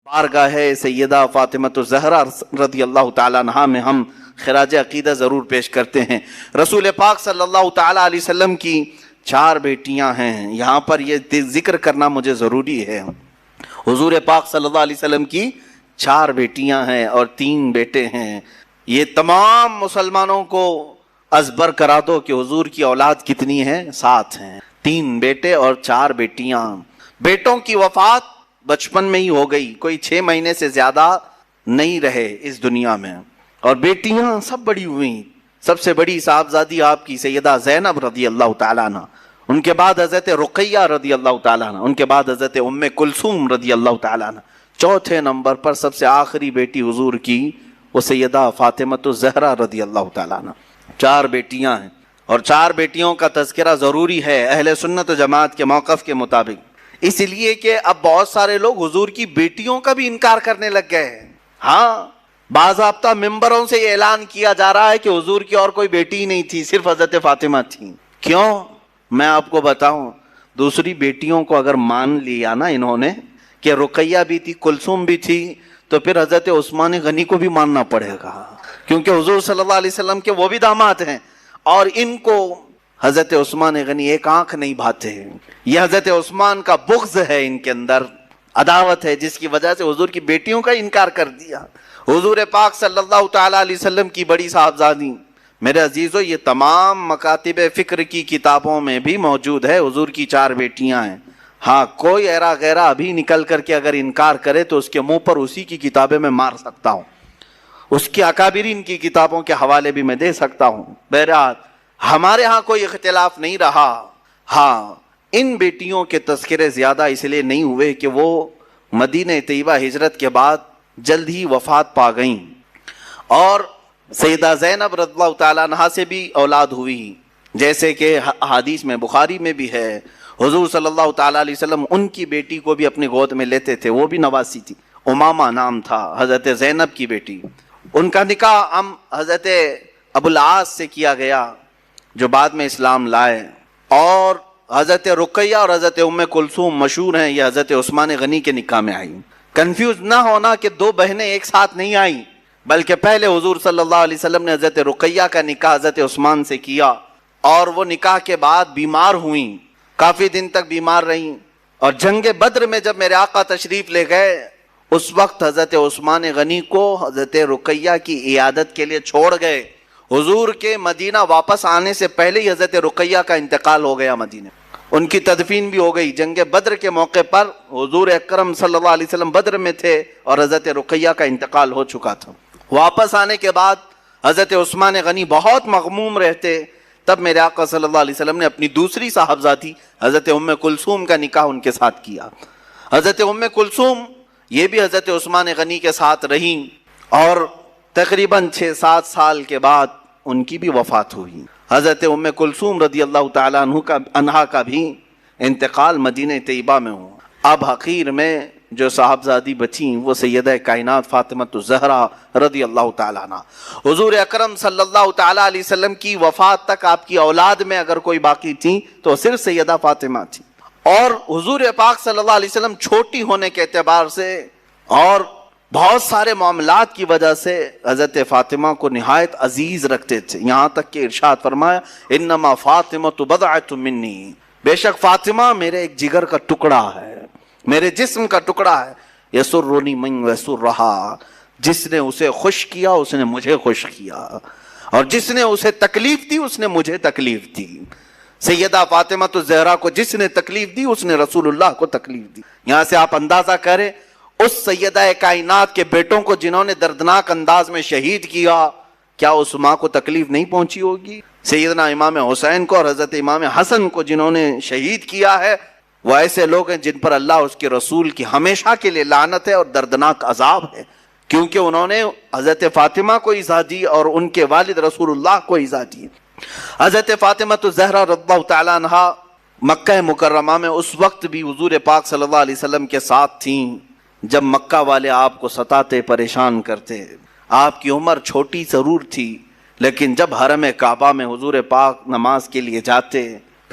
بارگاہ ہے سیدہ فاطمہ الزہرا رضی اللہ تعالیٰ عنہا میں ہم خراج عقیدہ ضرور پیش کرتے ہیں۔ رسول پاک صلی اللہ تعالیٰ علیہ وسلم کی 4 بیٹیاں ہیں، یہاں پر یہ ذکر کرنا مجھے ضروری ہے۔ حضور پاک صلی اللہ علیہ وسلم کی 4 بیٹیاں ہیں اور 3 بیٹے ہیں۔ یہ تمام مسلمانوں کو ازبر کرا دو کہ حضور کی اولاد کتنی ہے، 7 ہیں، 3 بیٹے اور 4 بیٹیاں۔ بیٹوں کی وفات بچپن میں ہی ہو گئی، کوئی 6 مہینے سے زیادہ نہیں رہے اس دنیا میں، اور بیٹیاں سب بڑی ہوئیں۔ سب سے بڑی صاحبزادی آپ کی سیدہ زینب رضی اللہ تعالیٰ عنہ، ان کے بعد حضرت رقیہ رضی اللہ تعالیٰ عنہ، ان کے بعد حضرت ام کلثوم رضی اللہ تعالیٰ عنہ، چوتھے نمبر پر سب سے آخری بیٹی حضور کی وہ سیدہ فاطمہ الزہرا رضی اللہ تعالیٰ عنہ۔ 4 بیٹیاں ہیں، اور 4 بیٹیوں کا تذکرہ ضروری ہے اہل سنت و جماعت کے موقف کے مطابق، اس لیے کہ اب بہت سارے لوگ حضور کی بیٹیوں کا بھی انکار کرنے لگ گئے ہیں۔ ہاں، باضابطہ ممبروں سے یہ اعلان کیا جا رہا ہے کہ حضور کی اور کوئی بیٹی ہی نہیں تھی، صرف حضرت فاطمہ تھی۔ کیوں؟ میں آپ کو بتاؤں، دوسری بیٹیوں کو اگر مان لیا نا انہوں نے کہ رقیہ بھی تھی، کلثوم بھی تھی، تو پھر حضرت عثمان غنی کو بھی ماننا پڑے گا، کیونکہ حضور صلی اللہ علیہ وسلم کے وہ بھی داماد ہیں، اور ان کو حضرت عثمان غنی ایک آنکھ نہیں بھاتے ہیں۔ یہ حضرت عثمان کا بغض ہے، ان کے اندر عداوت ہے، جس کی وجہ سے حضور کی بیٹیوں کا انکار کر دیا۔ حضور پاک صلی اللہ تعالیٰ علیہ وسلم کی بڑی صاحبزادی، میرے عزیزو، یہ تمام مکاتب فکر کی کتابوں میں بھی موجود ہے، حضور کی 4 بیٹیاں ہیں۔ ہاں، کوئی ایرا غیرہ ابھی نکل کر کے اگر انکار کرے تو اس کے منہ پر اسی کی کتابیں میں مار سکتا ہوں، اس کی اکابرین کی کتابوں کے حوالے بھی میں دے سکتا ہوں۔ بہرحال ہمارے ہاں کوئی اختلاف نہیں رہا۔ ہاں، ان بیٹیوں کے تذکرے زیادہ اس لیے نہیں ہوئے کہ وہ مدینہ طیبہ ہجرت کے بعد جلد ہی وفات پا گئیں، اور سیدہ زینب رضی اللہ تعالیٰ عنہا سے بھی اولاد ہوئی، جیسے کہ حدیث میں بخاری میں بھی ہے، حضور صلی اللہ تعالیٰ علیہ وسلم ان کی بیٹی کو بھی اپنی گود میں لیتے تھے، وہ بھی نواسی تھی، امامہ نام تھا حضرت زینب کی بیٹی۔ ان کا نکاح ہم حضرت ابو العاص سے کیا گیا جو بعد میں اسلام لائے، اور حضرت رقیہ اور حضرت ام کلثوم مشہور ہیں، یہ حضرت عثمان غنی کے نکاح میں آئی۔ کنفیوز نہ ہونا کہ 2 بہنیں ایک ساتھ نہیں آئیں، بلکہ پہلے حضور صلی اللہ علیہ وسلم نے حضرت رقیہ کا نکاح حضرت عثمان سے کیا، اور وہ نکاح کے بعد بیمار ہوئیں، کافی دن تک بیمار رہیں، اور جنگ بدر میں جب میرے آقا تشریف لے گئے اس وقت حضرت عثمان غنی کو حضرت رقیہ کی عیادت کے لیے چھوڑ گئے۔ حضور کے مدینہ واپس آنے سے پہلے ہی حضرت رقیہ کا انتقال ہو گیا مدینہ، ان کی تدفین بھی ہو گئی۔ جنگ بدر کے موقع پر حضور اکرم صلی اللہ علیہ وسلم بدر میں تھے اور حضرت رقیہ کا انتقال ہو چکا تھا۔ واپس آنے کے بعد حضرت عثمان غنی بہت مغموم رہتے، تب میرے آقا صلی اللہ علیہ وسلم نے اپنی دوسری صاحبزادی حضرت ام کلثوم کا نکاح ان کے ساتھ کیا۔ حضرت ام کلثوم یہ بھی حضرت عثمان غنی کے ساتھ رہیں، اور تقریباً 6-7 سال کے بعد ان کی بھی وفات ہوئی۔ حضرت ام کلثوم رضی اللہ تعالیٰ عنہا کا بھی انتقال مدینہ طیبہ میں ہوا۔ اب حقیر میں جو صاحبزادی بچیں وہ سیدہ کائنات فاطمہ الزہرا رضی اللہ تعالیٰ عنہ۔ حضور اکرم صلی اللہ تعالیٰ علیہ وسلم کی وفات تک آپ کی اولاد میں اگر کوئی باقی تھی تو صرف سیدہ فاطمہ تھی، اور حضور پاک صلی اللہ علیہ وسلم چھوٹی ہونے کے اعتبار سے اور بہت سارے معاملات کی وجہ سے حضرت فاطمہ کو نہایت عزیز رکھتے تھے، یہاں تک کہ ارشاد فرمایا انما فاطمہ بضعۃ منی، بے شک فاطمہ میرے ایک جگر کا ٹکڑا ہے، میرے جسم کا ٹکڑا ہے، یسرنی من یسرھا، جس نے اسے خوش کیا اس نے مجھے خوش کیا، اور جس نے اسے تکلیف دی اس نے مجھے تکلیف دی۔ سیدہ فاطمہ الزہرا کو جس نے تکلیف دی اس نے رسول اللہ کو تکلیف دی۔ یہاں سے آپ اندازہ کریں اس سیدہ کائنات کے بیٹوں کو جنہوں نے دردناک انداز میں شہید کیا، کیا اس ماں کو تکلیف نہیں پہنچی ہوگی؟ سیدنا امام حسین کو اور حضرت امام حسن کو جنہوں نے شہید کیا ہے، وہ ایسے لوگ ہیں جن پر اللہ اس کے رسول کی ہمیشہ کے لیے لعنت ہے اور دردناک عذاب ہے، کیونکہ انہوں نے حضرت فاطمہ کو ایذا دی اور ان کے والد رسول اللہ کو ایذا دی۔ حضرت فاطمہ الزہرا رضی اللہ تعالیٰ عنہا مکہ مکرمہ میں اس وقت بھی حضور پاک صلی اللہ علیہ وسلم کے ساتھ تھیں جب مکہ والے آپ کو ستاتے پریشان کرتے۔ آپ کی عمر چھوٹی ضرور تھی، لیکن جب حرم کعبہ میں حضور پاک نماز کے لیے جاتے،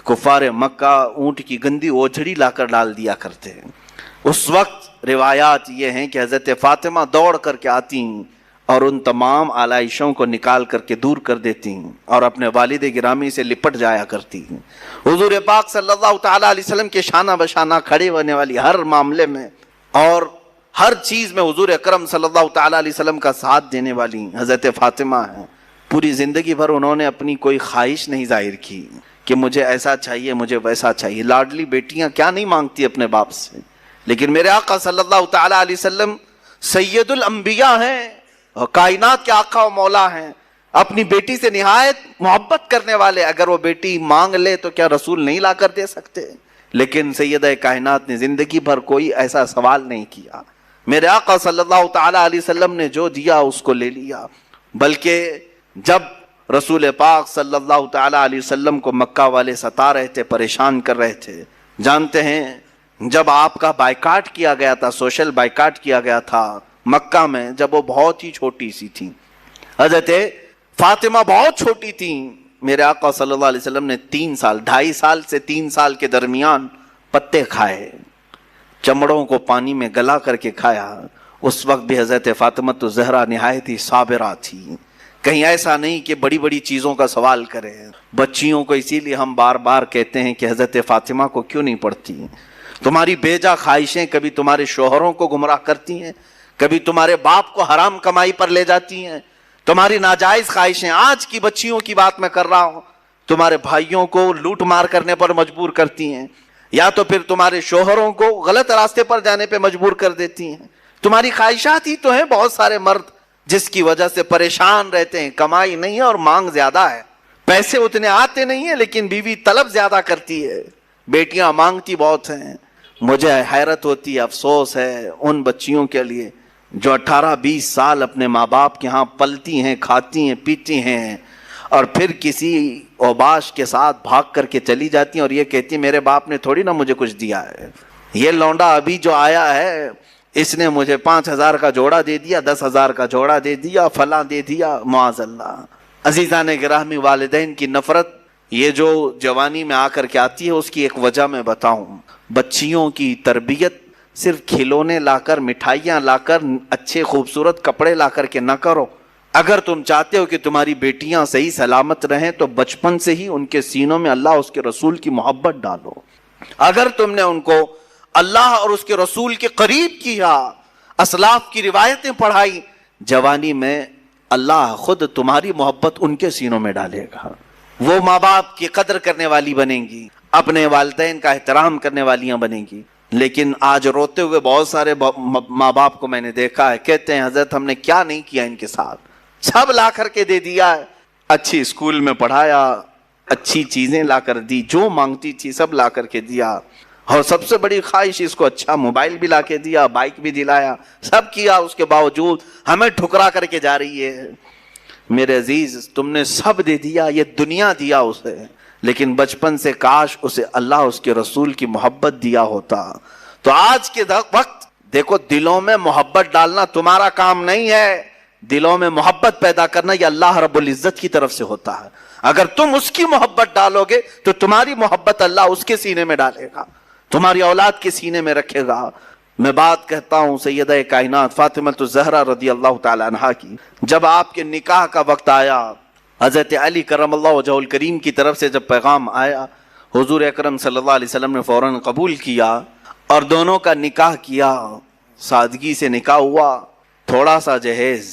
کفار مکہ اونٹ کی گندی اوجھڑی لا کر ڈال دیا کرتے۔ اس وقت روایات یہ ہیں کہ حضرت فاطمہ دوڑ کر کے آتی اور ان تمام آلائشوں کو نکال کر کے دور کر دیتی اور اپنے والد گرامی سے لپٹ جایا کرتی. حضور پاک صلی اللہ تعالیٰ علیہ وسلم کے شانہ بشانہ کھڑے ہونے والی ہر معاملے میں اور ہر چیز میں حضور اکرم صلی اللہ تعالیٰ علیہ وسلم کا ساتھ دینے والی حضرت فاطمہ ہیں. پوری زندگی بھر انہوں نے اپنی کوئی خواہش نہیں ظاہر کی کہ مجھے ایسا چاہیے مجھے ویسا چاہیے. لاڈلی بیٹیاں کیا نہیں مانگتی اپنے باپ سے, لیکن میرے آقا صلی اللہ تعالیٰ علیہ وسلم سید الانبیاء ہیں اور کائنات کے آقا و مولا ہیں, اپنی بیٹی سے نہایت محبت کرنے والے. اگر وہ بیٹی مانگ لے تو کیا رسول نہیں لا کر دے سکتے؟ لیکن سیدہ کائنات نے زندگی بھر کوئی ایسا سوال نہیں کیا. میرے آقا صلی اللہ تعالیٰ علیہ وسلم نے جو دیا اس کو لے لیا. بلکہ جب رسول پاک صلی اللہ تعالیٰ علیہ وسلم کو مکہ والے ستا رہے تھے, پریشان کر رہے تھے, جانتے ہیں جب آپ کا بائیکاٹ کیا گیا تھا, سوشل بائیکاٹ کیا گیا تھا مکہ میں, جب وہ بہت ہی چھوٹی سی تھی, حضرت فاطمہ بہت چھوٹی تھی, میرے آقا صلی اللہ علیہ وسلم نے 3 سال 2.5 سال سے 3 سال کے درمیان پتے کھائے, چمڑوں کو پانی میں گلا کر کے کھایا. اس وقت بھی حضرت فاطمہ الزہرا نہایت ہی صابرہ تھی. کہیں ایسا نہیں کہ بڑی بڑی چیزوں کا سوال کریں. بچیوں کو اسی لیے ہم بار بار کہتے ہیں کہ حضرت فاطمہ کو کیوں نہیں پڑھتی. تمہاری بیجا خواہشیں کبھی تمہارے شوہروں کو گمراہ کرتی ہیں, کبھی تمہارے باپ کو حرام کمائی پر لے جاتی ہیں. تمہاری ناجائز خواہشیں, آج کی بچیوں کی بات میں کر رہا ہوں, تمہارے بھائیوں کو لوٹ مار کرنے پر مجبور کرتی ہیں, یا تو پھر تمہارے شوہروں کو غلط راستے پر جانے پہ مجبور کر دیتی ہیں. تمہاری خواہشات ہی تو ہیں. بہت سارے مرد جس کی وجہ سے پریشان رہتے ہیں, کمائی نہیں ہے اور مانگ زیادہ ہے, پیسے اتنے آتے نہیں ہیں لیکن بیوی طلب زیادہ کرتی ہے, بیٹیاں مانگتی بہت ہیں. مجھے حیرت ہوتی ہے, افسوس ہے ان بچیوں کے لیے جو 18-20 سال اپنے ماں باپ کے ہاں پلتی ہیں, کھاتی ہیں, پیتی ہیں, اور پھر کسی اوباش کے ساتھ بھاگ کر کے چلی جاتی ہیں اور یہ کہتی ہیں میرے باپ نے تھوڑی نہ مجھے کچھ دیا ہے, یہ لونڈا ابھی جو آیا ہے اس نے مجھے 5,000 کا جوڑا دے دیا, 10,000 کا جوڑا دے دیا, فلاں دے دیا, معاذ اللہ. عزیزان گرامی, والدین کی نفرت یہ جو جوانی میں آ کر کے آتی ہے اس کی ایک وجہ میں بتاؤں. بچیوں کی تربیت صرف کھلونے لا کر, مٹھائیاں لا کر, اچھے خوبصورت کپڑے لا کر کے نہ کرو. اگر تم چاہتے ہو کہ تمہاری بیٹیاں صحیح سلامت رہیں تو بچپن سے ہی ان کے سینوں میں اللہ اس کے رسول کی محبت ڈالو. اگر تم نے ان کو اللہ اور اس کے رسول کے قریب کیا, اسلاف کی روایتیں پڑھائی, جوانی میں اللہ خود تمہاری محبت ان کے سینوں میں ڈالے گا. وہ ماں باپ کی قدر کرنے والی بنیں گی, اپنے والدین کا احترام کرنے والیاں بنیں گی. لیکن آج روتے ہوئے بہت سارے ماں باپ کو میں نے دیکھا ہے, کہتے ہیں حضرت ہم نے کیا نہیں کیا ان کے ساتھ, سب لا کر کے دے دیا ہے, اچھی اسکول میں پڑھایا, اچھی چیزیں لا کر دی, جو مانگتی تھی سب لا کر کے دیا, اور سب سے بڑی خواہش اس کو اچھا موبائل بھی لا کے دیا, بائک بھی دلایا, سب کیا, اس کے باوجود ہمیں ٹھکرا کر کے جا رہی ہے. میرے عزیز, تم نے سب دے دیا, یہ دنیا دیا اسے, لیکن بچپن سے کاش اسے اللہ اس کے رسول کی محبت دیا ہوتا. تو آج کے وقت دیکھو, دلوں میں محبت ڈالنا تمہارا کام نہیں ہے, دلوں میں محبت پیدا کرنا یہ اللہ رب العزت کی طرف سے ہوتا ہے. اگر تم اس کی محبت ڈالو گے تو تمہاری محبت اللہ اس کے سینے میں ڈالے گا, تمہاری اولاد کے سینے میں رکھے گا. میں بات کہتا ہوں سیدہ کائنات فاطمہ الزہرا رضی اللہ تعالی عنہا کی. جب آپ کے نکاح کا وقت آیا, حضرت علی کرم اللہ وجہہ الکریم کی طرف سے جب پیغام آیا, حضور اکرم صلی اللہ علیہ وسلم نے فوراً قبول کیا اور دونوں کا نکاح کیا. سادگی سے نکاح ہوا. تھوڑا سا جہیز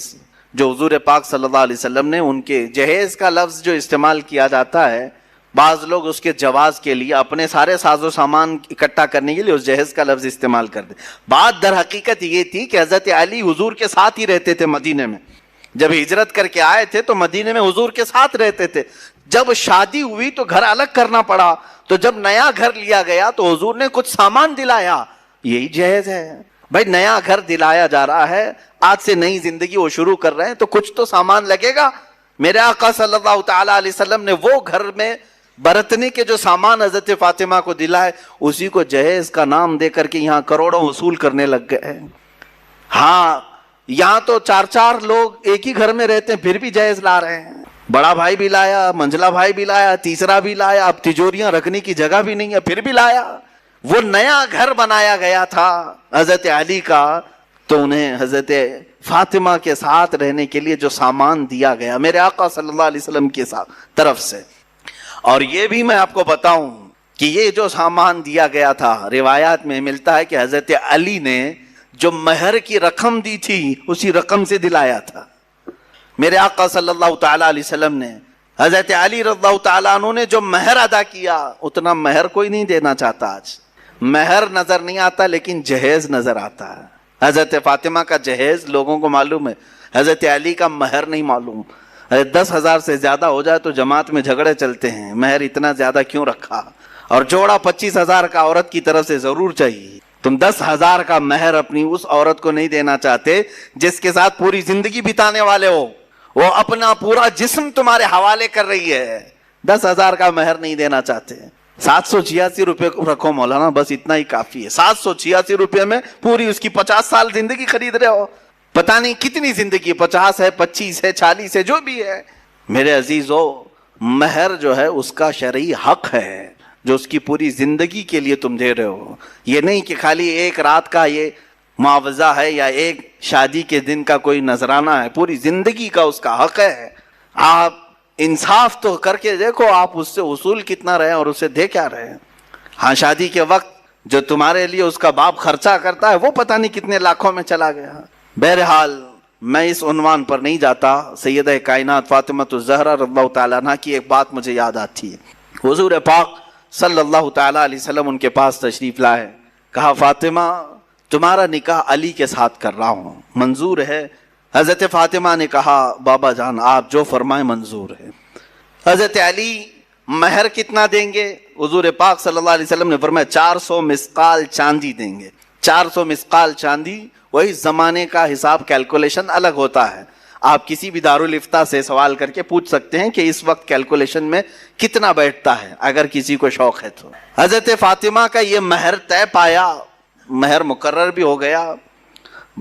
جو حضور پاک صلی اللہ علیہ وسلم نے, ان کے جہیز کا لفظ جو استعمال کیا جاتا ہے, بعض لوگ اس کے جواز کے لیے اپنے سارے ساز و سامان اکٹھا کرنے کے لیے اس جہیز کا لفظ استعمال کرتے. بات در حقیقت یہ تھی کہ حضرت علی حضور کے ساتھ ہی رہتے تھے مدینے میں. جب ہجرت کر کے آئے تھے تو مدینے میں حضور کے ساتھ رہتے تھے. جب شادی ہوئی تو گھر الگ کرنا پڑا, تو جب نیا گھر لیا گیا تو حضور نے کچھ سامان دلایا. یہی جہیز ہے بھائی, نیا گھر دلایا جا رہا ہے, آج سے نئی زندگی وہ شروع کر رہے ہیں تو کچھ تو سامان لگے گا. میرے آقا صلی اللہ تعالیٰ علیہ وسلم نے وہ گھر میں برتنے کے جو سامان حضرت فاطمہ کو دلائے, اسی کو جہیز کا نام دے کر کے یہاں کروڑوں وصول کرنے لگ گئے. ہاں, یہاں تو 4 لوگ ایک ہی گھر میں رہتے ہیں پھر بھی جہیز لا رہے ہیں. بڑا بھائی بھی لایا, منجلا بھائی بھی لایا, تیسرا بھی لایا, اب تجوریاں رکھنے کی جگہ بھی نہیں ہے پھر بھی لایا. وہ نیا گھر بنایا گیا تھا حضرت علی کا، تو انہیں حضرت فاطمہ کے ساتھ رہنے کے لیے جو سامان دیا گیا میرے آقا صلی اللہ علیہ وسلم کی طرف سے، اور یہ بھی میں آپ کو بتاؤں کہ یہ جو سامان دیا گیا تھا، روایات میں ملتا ہے کہ حضرت علی نے جو مہر کی رقم دی تھی اسی رقم سے دلایا تھا۔ میرے آقا صلی اللہ تعالی علیہ وسلم نے حضرت علی رضی اللہ تعالیٰ عنہ نے جو مہر ادا کیا، اتنا مہر کوئی نہیں دینا چاہتا آج۔ مہر نظر نہیں آتا لیکن جہیز نظر آتا ہے۔ حضرت فاطمہ کا جہیز لوگوں کو معلوم ہے، حضرت علی کا مہر نہیں معلوم۔ 10,000 سے زیادہ ہو جائے تو جماعت میں جھگڑے چلتے ہیں، مہر اتنا زیادہ کیوں رکھا؟ اور جوڑا 25,000 کا عورت کی طرف سے ضرور چاہیے۔ تم 10,000 کا مہر اپنی اس عورت کو نہیں دینا چاہتے جس کے ساتھ پوری زندگی بتانے والے ہو، وہ اپنا پورا جسم تمہارے حوالے کر رہی ہے، 10,000 کا مہر نہیں دینا چاہتے۔ 786 روپے رکھو مولانا، بس اتنا ہی کافی ہے۔ 786 روپے میں پوری اس کی 50 سال زندگی خرید رہے ہو، پتہ نہیں کتنی زندگی، 50 ہے، 25 ہے، 40 ہے، جو بھی ہے۔ میرے عزیزو، مہر جو ہے اس کا شرعی حق ہے جو اس کی پوری زندگی کے لیے تم دے رہے ہو۔ یہ نہیں کہ خالی ایک رات کا یہ معاوضہ ہے یا ایک شادی کے دن کا کوئی نذرانہ ہے، پوری زندگی کا اس کا حق ہے۔ آپ انصاف تو کر کے دیکھو، آپ اس سے اصول کتنا رہے اور اسے دے کیا رہے۔ ہاں، شادی کے وقت جو تمہارے لیے اس کا باپ خرچہ کرتا ہے وہ پتہ نہیں کتنے لاکھوں میں چلا گیا۔ بہرحال میں اس عنوان پر نہیں جاتا۔ سیدہ کائنات فاطمہ الزہرا رضی اللہ تعالیٰ عنہ کی ایک بات مجھے یاد آتی ہے۔ حضور پاک صلی اللہ تعالیٰ علیہ وسلم ان کے پاس تشریف لائے، کہا فاطمہ تمہارا نکاح علی کے ساتھ کر رہا ہوں، منظور ہے؟ حضرت فاطمہ نے کہا بابا جان آپ جو فرمائیں منظور ہے۔ حضرت علی مہر کتنا دیں گے؟ حضور پاک صلی اللہ علیہ وسلم نے فرمایا 400 مسقال چاندی دیں گے۔ 400 مسقال چاندی، وہی زمانے کا حساب کیلکولیشن الگ ہوتا ہے، آپ کسی بھی دارالفتہ سے سوال کر کے پوچھ سکتے ہیں کہ اس وقت کیلکولیشن میں کتنا بیٹھتا ہے اگر کسی کو شوق ہے تو۔ حضرت فاطمہ کا یہ مہر طے پایا، مہر مقرر بھی ہو گیا۔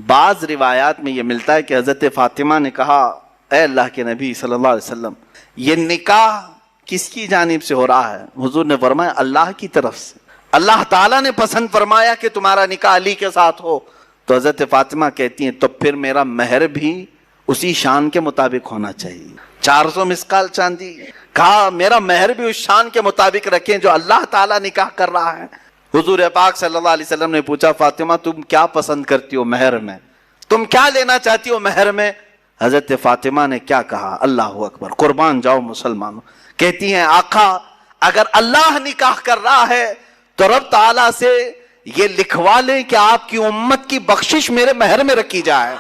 بعض روایات میں یہ ملتا ہے کہ حضرت فاطمہ نے کہا اے اللہ کے نبی صلی اللہ علیہ وسلم، یہ نکاح کس کی جانب سے ہو رہا ہے؟ حضور نے فرمایا اللہ کی طرف سے، اللہ تعالیٰ نے پسند فرمایا کہ تمہارا نکاح علی کے ساتھ ہو۔ تو حضرت فاطمہ کہتی ہیں تو پھر میرا مہر بھی اسی شان کے مطابق ہونا چاہیے۔ 400 مسقال چاندی، کہا میرا مہر بھی اس شان کے مطابق رکھیں جو اللہ تعالیٰ نکاح کر رہا ہے۔ حضور پاک صلی اللہ علیہ وسلم نے پوچھا فاطمہ تم کیا پسند کرتی ہو مہر میں، تم کیا لینا چاہتی ہو مہر میں؟ حضرت فاطمہ نے کیا کہا؟ اللہ اکبر، قربان جاؤ مسلمانوں، کہتی ہیں آقا اگر اللہ نکاح کر رہا ہے تو رب تعالیٰ سے یہ لکھوا لیں کہ آپ کی امت کی بخشش میرے مہر میں رکھی جائے۔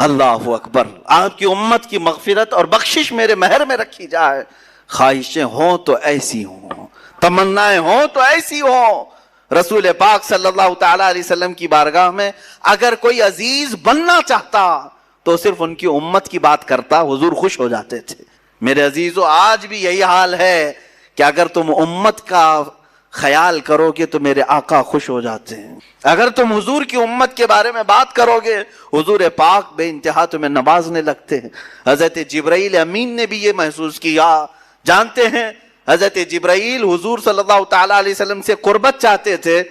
اللہ اکبر، آپ کی امت کی مغفرت اور بخشش میرے مہر میں رکھی جائے۔ خواہشیں ہوں تو ایسی ہوں، تمنائیں ہوں تو ایسی ہوں۔ رسول پاک صلی اللہ تعالیٰ علیہ وسلم کی بارگاہ میں اگر کوئی عزیز بننا چاہتا تو صرف ان کی امت کی بات کرتا، حضور خوش ہو جاتے تھے۔ میرے عزیزو، آج بھی یہی حال ہے کہ اگر تم امت کا خیال کرو گے تو میرے آقا خوش ہو جاتے ہیں۔ اگر تم حضور کی امت کے بارے میں بات کرو گے، حضور پاک بے انتہا تمہیں نوازنے لگتے ہیں۔ حضرت جبرائیل امین نے بھی یہ محسوس کیا۔ جانتے ہیں حضرت جبرائیل حضور صلی اللہ تعالیٰ علیہ وسلم سے قربت چاہتے تھے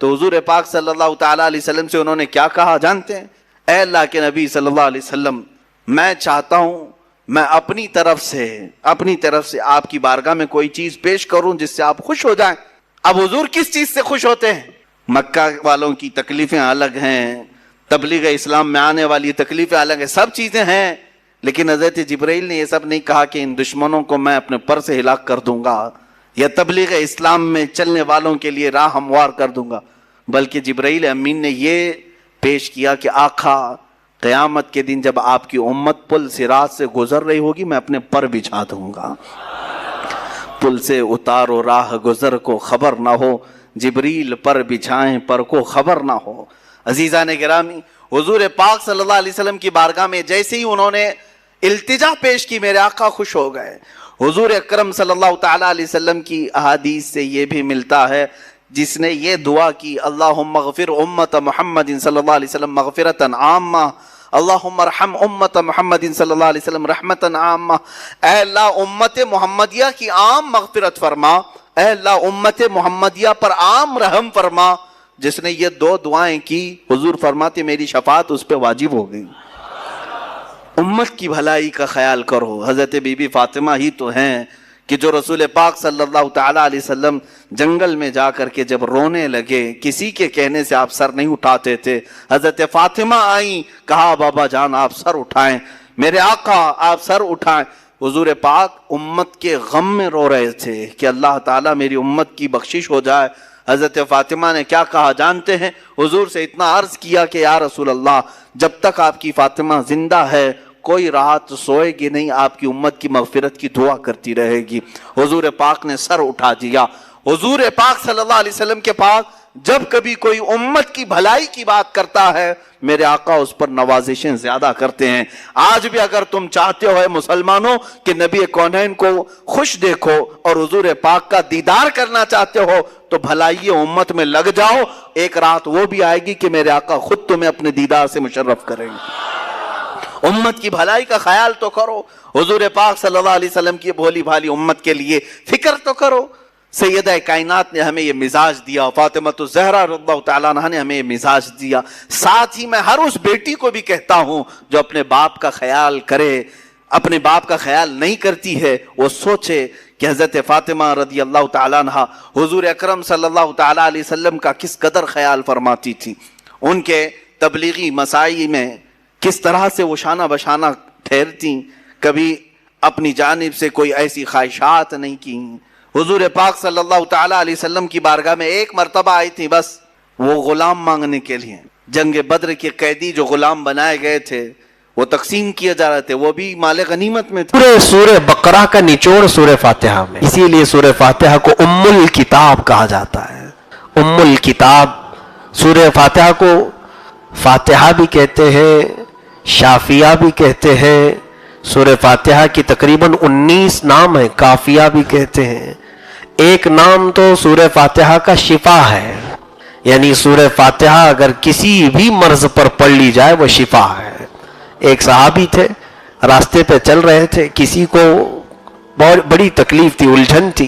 تو حضور پاک صلی اللہ تعالیٰ علیہ وسلم سے انہوں نے کیا کہا جانتے ہیں؟ اے اللہ کے نبی صلی اللہ علیہ وسلم، میں چاہتا ہوں میں اپنی طرف سے آپ کی بارگاہ میں کوئی چیز پیش کروں جس سے آپ خوش ہو جائیں۔ اب حضور کس چیز سے خوش ہوتے ہیں؟ مکہ والوں کی تکلیفیں الگ ہیں، تبلیغ اسلام میں آنے والی تکلیفیں الگ ہیں، سب چیزیں ہیں، لیکن حضرت جبرائیل نے یہ سب نہیں کہا کہ ان دشمنوں کو میں اپنے پر سے ہلاک کر دوں گا یا تبلیغ اسلام میں چلنے والوں کے لیے راہ ہموار کر دوں گا، بلکہ جبرائیل امین نے یہ پیش کیا کہ آقا قیامت کے دن جب آپ کی امت پل صراط سے گزر رہی ہوگی میں اپنے پر بچھا دوں گا، پل سے اتارو راہ گزر کو خبر نہ ہو، جبریل پر بچھائیں پر کو خبر نہ ہو۔ عزیزان گرامی، حضور پاک صلی اللہ علیہ وسلم کی بارگاہ میں جیسے ہی انہوں نے التجا پیش کی میرے آقا خوش ہو گئے۔ حضور اکرم صلی اللہ تعالیٰ علیہ وسلم کی احادیث سے یہ بھی ملتا ہے، جس نے یہ دعا کی اللہم اغفر امت محمد صلی اللہ علیہ وسلم مغفرتا عامہ، اللہم ارحم امت محمد صلی اللہ علیہ وسلم رحمتا عامہ، اے اللہ امت محمدیہ کی عام مغفرت فرما۔ اے اللہ امت محمدیہ پر عام رحم فرما. جس نے یہ دو دعائیں کی حضور فرماتے میری شفاعت اس پہ واجب ہو گئی. امت کی بھلائی کا خیال کرو. حضرت بی بی فاطمہ ہی تو ہیں کہ جو رسول پاک صلی اللہ تعالیٰ علیہ وسلم جنگل میں جا کر کے جب رونے لگے, کسی کے کہنے سے آپ سر نہیں اٹھاتے تھے. حضرت فاطمہ آئیں, کہا بابا جان آپ سر اٹھائیں, میرے آقا آپ سر اٹھائیں. حضور پاک امت کے غم میں رو رہے تھے کہ اللہ تعالیٰ میری امت کی بخشش ہو جائے. حضرت فاطمہ نے کیا کہا جانتے ہیں؟ حضور سے اتنا عرض کیا کہ یا رسول اللہ جب تک آپ کی فاطمہ زندہ ہے کوئی رات سوئے گی نہیں, آپ کی امت کی مغفرت کی دعا کرتی رہے گی. حضور پاک نے سر اٹھا دیا. حضور پاک صلی اللہ علیہ وسلم کے پاس جب کبھی کوئی امت کی بھلائی کی بات کرتا ہے میرے آقا اس پر نوازشیں زیادہ کرتے ہیں. آج بھی اگر تم چاہتے ہو مسلمانوں کہ نبی کونین کو خوش دیکھو اور حضور پاک کا دیدار کرنا چاہتے ہو تو بھلائی امت میں لگ جاؤ. ایک رات وہ بھی آئے گی کہ میرے آقا خود تمہیں اپنے دیدار سے مشرف کریں گے. امت کی بھلائی کا خیال تو کرو. حضور پاک صلی اللہ علیہ وسلم کی بھولی بھالی امت کے لیے فکر تو کرو. سیدہ کائنات نے ہمیں یہ مزاج دیا, فاطمۃ الزہرا رضی اللہ تعالیٰ عنہا نے ہمیں یہ مزاج دیا. ساتھ ہی میں ہر اس بیٹی کو بھی کہتا ہوں جو اپنے باپ کا خیال کرے, اپنے باپ کا خیال نہیں کرتی ہے, وہ سوچے کہ حضرت فاطمہ رضی اللہ تعالیٰ عنہا حضور اکرم صلی اللہ تعالیٰ علیہ وسلم کا کس قدر خیال فرماتی تھی. ان کے تبلیغی مساعی میں کس طرح سے وہ شانہ بشانہ ٹھہرتی, کبھی اپنی جانب سے کوئی ایسی خواہشات نہیں کی. حضور پاک صلی اللہ تعالیٰ علیہ وسلم کی بارگاہ میں ایک مرتبہ آئی تھی بس, وہ غلام مانگنے کے لیے. جنگ بدر کے قیدی جو غلام بنائے گئے تھے وہ تقسیم کیے جا رہے تھے, وہ بھی مال غنیمت میں تھے. پورے سورہ بقرہ کا نچوڑ سورہ فاتحہ میں, اسی لیے سورہ فاتحہ کو ام الکتاب کہا جاتا ہے. ام الکتاب سورہ فاتحہ کو فاتحہ بھی کہتے ہیں, شافیہ بھی کہتے ہیں. سورہ فاتحہ کی تقریباً 19 نام ہیں, کافیہ بھی کہتے ہیں. ایک نام تو سورہ فاتحہ کا شفا ہے, یعنی سورہ فاتحہ اگر کسی بھی مرض پر پڑھ لی جائے وہ شفا ہے. ایک صحابی تھے, راستے پہ چل رہے تھے, کسی کو بہت بڑی تکلیف تھی, الجھن تھی,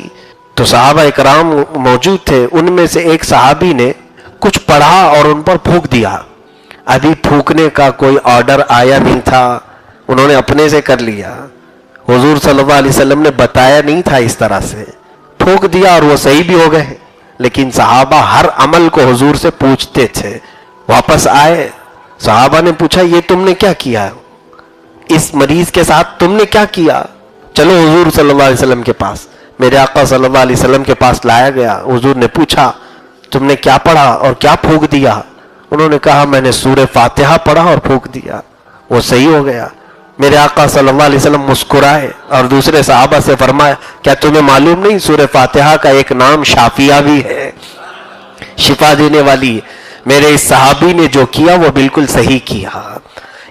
تو صحابہ اکرام موجود تھے. ان میں سے ایک صحابی نے کچھ پڑھا اور ان پر پھونک دیا. ابھی پھونکنے کا کوئی آرڈر آیا نہیں تھا, انہوں نے اپنے سے کر لیا. حضور صلی اللہ علیہ وسلم نے بتایا نہیں تھا, اس طرح سے پھونک دیا اور وہ صحیح بھی ہو گئے. لیکن صحابہ ہر عمل کو حضور سے پوچھتے تھے. واپس آئے, صحابہ نے پوچھا یہ تم نے کیا کیا, اس مریض کے ساتھ تم نے کیا کیا؟ چلو حضور صلی اللہ علیہ وسلم کے پاس. میرے آقا صلی اللہ علیہ وسلم کے پاس لایا گیا. حضور نے پوچھا تم نے کیا پڑھا اور کیا پھونک دیا؟ انہوں نے کہا میں نے سورہ فاتحہ پڑھا اور پھونک دیا, وہ صحیح ہو گیا. میرے آقا صلی اللہ علیہ وسلم مسکرائے اور دوسرے صحابہ سے فرمایا کیا تمہیں معلوم نہیں سورہ فاتحہ کا ایک نام شافیہ بھی ہے, شفا دینے والی. میرے اس صحابی نے جو کیا وہ بالکل صحیح کیا.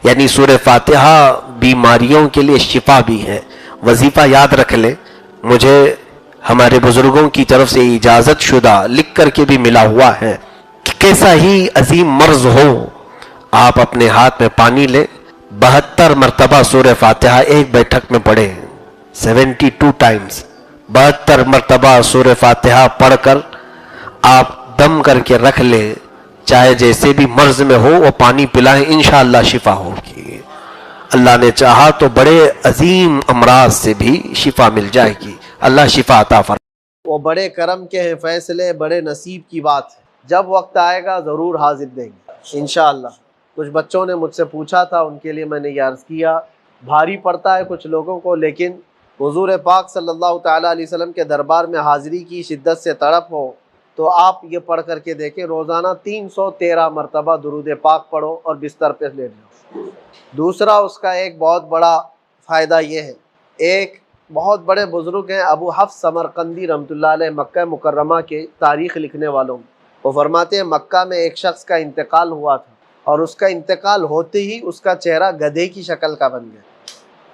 یعنی سورہ فاتحہ بیماریوں کے لیے شفا بھی ہے. وظیفہ یاد رکھ لے, مجھے ہمارے بزرگوں کی طرف سے اجازت شدہ لکھ کر کے بھی ملا ہوا ہے کہ کیسا ہی عظیم مرض ہو, آپ اپنے ہاتھ میں پانی لیں, 72 مرتبہ سورہ فاتحہ ایک بیٹھک میں پڑھیں, 72 ٹائمز, 72 مرتبہ سورہ فاتحہ پڑھ کر آپ دم کر کے رکھ لیں, چاہے جیسے بھی مرض میں ہو وہ پانی پلائیں, انشاءاللہ شفا ہوگی. اللہ نے چاہا تو بڑے عظیم امراض سے بھی شفا مل جائے گی. اللہ شفا عطا فرمائے. وہ بڑے کرم کے ہیں فیصلے, بڑے نصیب کی بات ہے. جب وقت آئے گا ضرور حاضر دیں گے انشاءاللہ. کچھ بچوں نے مجھ سے پوچھا تھا, ان کے لیے میں نے یہ عرض کیا, بھاری پڑتا ہے کچھ لوگوں کو, لیکن حضور پاک صلی اللہ تعالیٰ علیہ وسلم کے دربار میں حاضری کی شدت سے تڑپ ہو تو آپ یہ پڑھ کر کے دیکھیں, روزانہ 313 مرتبہ درود پاک پڑھو اور بستر پہ لیٹ جاؤ. دوسرا اس کا ایک بہت بڑا فائدہ یہ ہے, ایک بہت بڑے بزرگ ہیں ابو حفص سمرقندی رحمۃ اللہ علیہ, مکہ مکرمہ کے تاریخ لکھنے والوں میں, وہ فرماتے ہیں مکہ میں ایک شخص کا انتقال ہوا تھا اور اس کا انتقال ہوتے ہی اس کا چہرہ گدھے کی شکل کا بن گیا.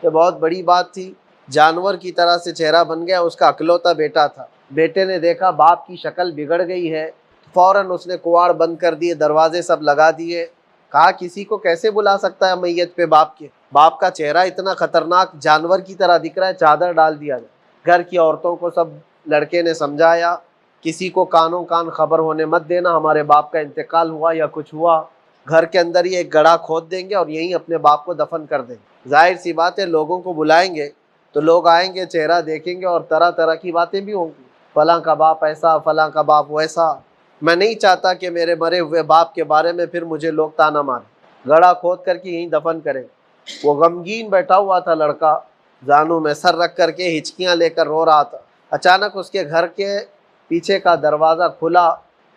یہ بہت بڑی بات تھی, جانور کی طرح سے چہرہ بن گیا. اس کا اکلوتا بیٹا تھا, بیٹے نے دیکھا باپ کی شکل بگڑ گئی ہے, فوراً اس نے کواڑ بند کر دیے, دروازے سب لگا دیے. کہا کسی کو کیسے بلا سکتا ہے میت پہ باپ کے, باپ کا چہرہ اتنا خطرناک جانور کی طرح دکھ رہا ہے, چادر ڈال دیا جائے. گھر کی عورتوں کو سب لڑکے نے سمجھایا کسی کو کانوں کان خبر ہونے مت دینا، ہمارے باپ کا انتقال ہوا یا کچھ ہوا، گھر کے اندر ہی ایک گڑھا کھود دیں گے اور یہیں اپنے باپ کو دفن کر دیں گے۔ ظاہر سی بات ہے لوگوں کو بلائیں گے تو لوگ آئیں گے، چہرہ دیکھیں گے اور طرح طرح کی باتیں بھی ہوں گی، فلاں کا باپ ایسا، فلاں کا باپ ویسا۔ میں نہیں چاہتا کہ میرے مرے ہوئے باپ کے بارے میں پھر مجھے لوگ تانا ماریں، گڑھا کھود کر کے یہیں دفن کریں۔ وہ غمگین بیٹھا ہوا تھا لڑکا، زانوں میں سر رکھ کر کے ہچکیاں لے کر رو رہا تھا۔ اچانک اس کے گھر کے پیچھے کا دروازہ کھلا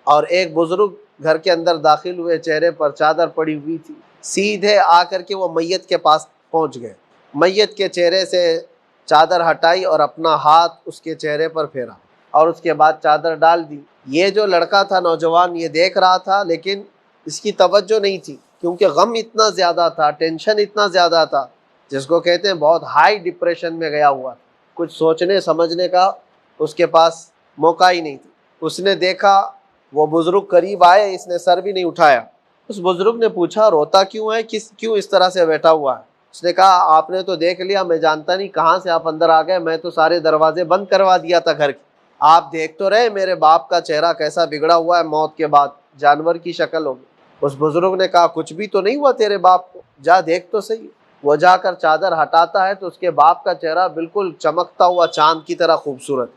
اور ایک بزرگ گھر کے اندر داخل ہوئے، چہرے پر چادر پڑی ہوئی تھی، سیدھے آ کر کے وہ میت کے پاس پہنچ گئے، میت کے چہرے سے چادر ہٹائی اور اپنا ہاتھ اس کے چہرے پر پھیرا اور اس کے بعد چادر ڈال دی۔ یہ جو لڑکا تھا نوجوان، یہ دیکھ رہا تھا لیکن اس کی توجہ نہیں تھی، کیونکہ غم اتنا زیادہ تھا، ٹینشن اتنا زیادہ تھا، جس کو کہتے ہیں بہت ہائی ڈپریشن میں گیا ہوا، کچھ سوچنے سمجھنے کا اس کے پاس موقع ہی نہیں تھی۔ اس نے دیکھا وہ بزرگ قریب آئے، اس نے سر بھی نہیں اٹھایا۔ اس بزرگ نے پوچھا روتا کیوں ہے، کیوں اس طرح سے بیٹھا ہوا ہے؟ اس نے کہا آپ نے تو دیکھ لیا، میں جانتا نہیں کہاں سے آپ اندر آ گئے، میں تو سارے دروازے بند کروا دیا تھا گھر کے، آپ دیکھ تو رہے میرے باپ کا چہرہ کیسا بگڑا ہوا ہے، موت کے بعد جانور کی شکل ہوگی۔ اس بزرگ نے کہا کچھ بھی تو نہیں ہوا تیرے باپ کو، جا دیکھ تو صحیح۔ وہ جا کر چادر ہٹاتا ہے تو اس کے باپ کا چہرہ بالکل چمکتا ہوا چاند کی طرح خوبصورت۔